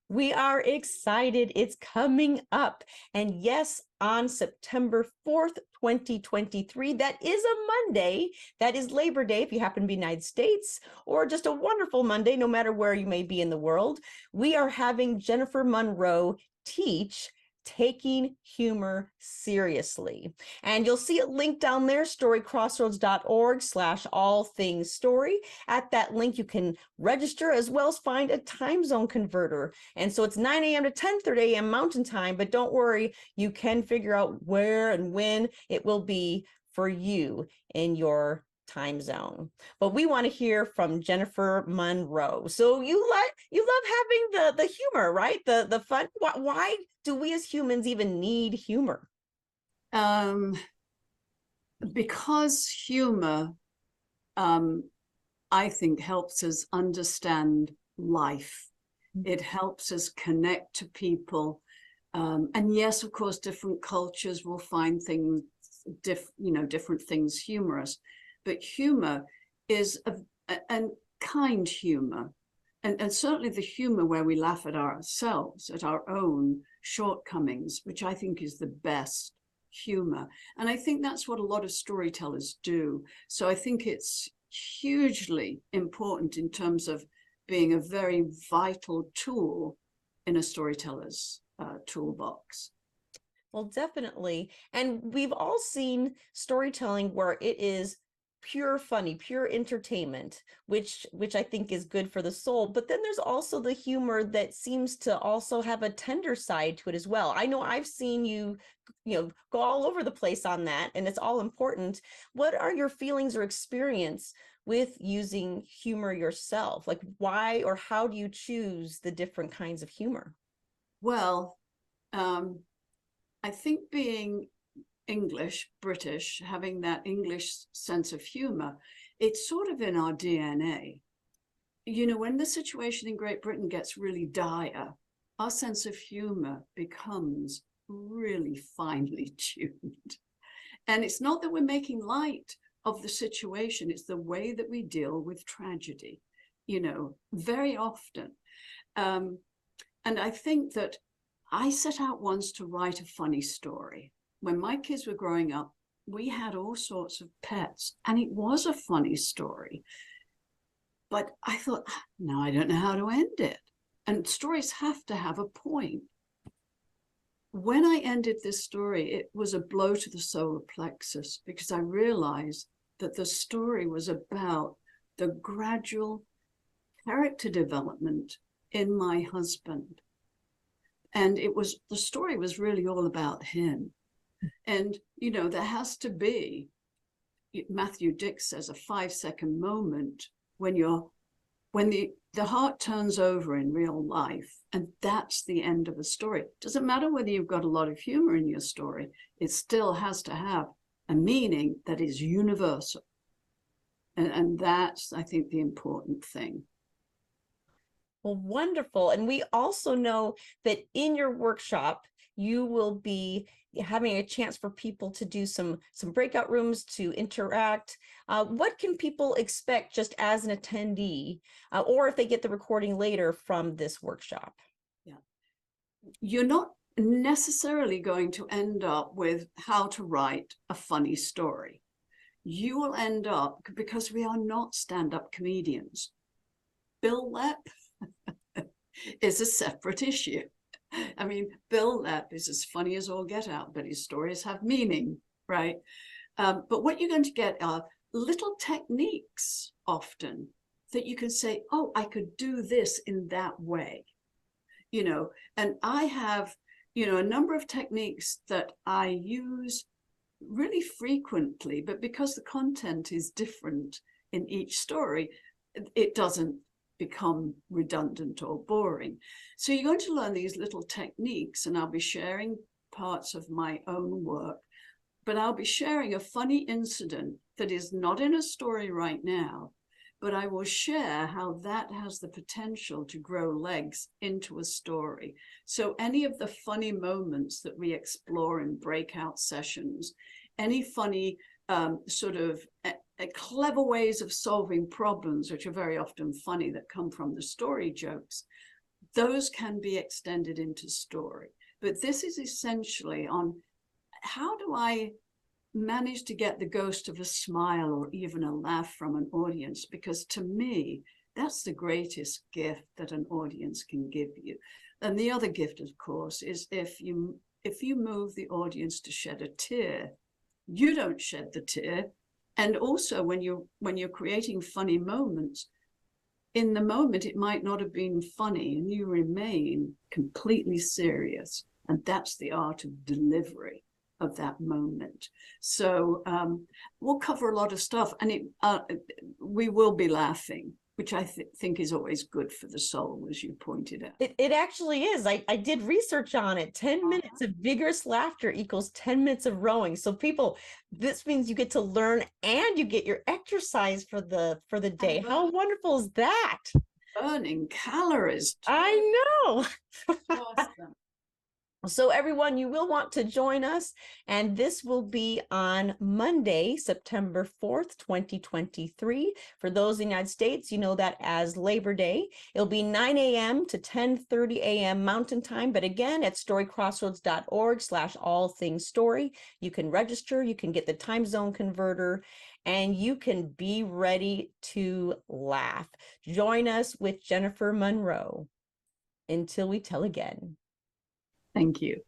We are excited. It's coming up. And yes, on September 4th, 2023, that is a Monday. That is Labor Day if you happen to be in the United States, or just a wonderful Monday, no matter where you may be in the world. We are having Jennifer Munro teach Taking Humor Seriously. And you'll see it linked down there, storycrossroads.org/all-things-story. At that link, you can register as well as find a time zone converter. And so it's 9 a.m. to 10:30 a.m. Mountain Time, but don't worry, you can figure out where and when it will be for you in your time zone. But we want to hear from Jennifer Munro. So you love having the humor, right? The fun. Why do we as humans even need humor? Because humor, I think, helps us understand life. It helps us connect to people. And yes, of course, different cultures will find things, different things humorous. But humor is a kind humor. And certainly the humor where we laugh at ourselves, at our own shortcomings, which I think is the best humor. And I think that's what a lot of storytellers do. So I think it's hugely important in terms of being a very vital tool in a storyteller's toolbox. Well, definitely. And we've all seen storytelling where it is pure funny, pure entertainment, which I think is good for the soul. But then there's also the humor that seems to also have a tender side to it as well. I know I've seen you go all over the place on that, and it's all important. What are your feelings or experience with using humor yourself? Like, why or how do you choose the different kinds of humor? Well, I think being English, British, having that English sense of humor, it's sort of in our DNA. When the situation in Great Britain gets really dire, our sense of humor becomes really finely tuned. And it's not that we're making light of the situation, it's the way that we deal with tragedy, very often. And I think that I set out once to write a funny story. When my kids were growing up, we had all sorts of pets, and it was a funny story. But I thought, no, I don't know how to end it. And stories have to have a point. When I ended this story, it was a blow to the solar plexus, because I realized that the story was about the gradual character development in my husband. And the story was really all about him. And, there has to be, Matthew Dix says, a 5-second moment when the heart turns over in real life, and that's the end of a story. It doesn't matter whether you've got a lot of humor in your story, it still has to have a meaning that is universal. And that's, I think, the important thing. Well, wonderful. And we also know that in your workshop, you will be having a chance for people to do some breakout rooms to interact. What can people expect just as an attendee, or if they get the recording later from this workshop? Yeah, you're not necessarily going to end up with how to write a funny story. You will end up, because we are not stand-up comedians. Bill Lepp is a separate issue. I mean, Bill Lepp is as funny as all get out, but his stories have meaning, right? But what you're going to get are little techniques often that you can say, oh, I could do this in that way, and I have, a number of techniques that I use really frequently, but because the content is different in each story, it doesn't become redundant or boring. So you're going to learn these little techniques, and I'll be sharing parts of my own work, but I'll be sharing a funny incident that is not in a story right now, but I will share how that has the potential to grow legs into a story. So any of the funny moments that we explore in breakout sessions, any funny sort of clever ways of solving problems, which are very often funny, that come from the story jokes, those can be extended into story. But this is essentially on how do I manage to get the ghost of a smile or even a laugh from an audience? Because to me, that's the greatest gift that an audience can give you. And the other gift, of course, is if you move the audience to shed a tear, you don't shed the tear. And also when you're creating funny moments, in the moment it might not have been funny and you remain completely serious. And that's the art of delivery of that moment. So we'll cover a lot of stuff, and we will be laughing, which I think is always good for the soul, as you pointed out. It actually is. I did research on it. 10 minutes of vigorous laughter equals 10 minutes of rowing. So people, this means you get to learn and you get your exercise for the day. How wonderful is that? Burning calories. I know. Awesome. So everyone, you will want to join us, and this will be on Monday, September 4th, 2023. For those in the United States, you know that as Labor Day. It'll be 9 a.m. to 10:30 a.m. Mountain Time, but again, at storycrossroads.org/all-things-story. You can register, you can get the time zone converter, and you can be ready to laugh. Join us with Jennifer Munro. Until we tell again. Thank you.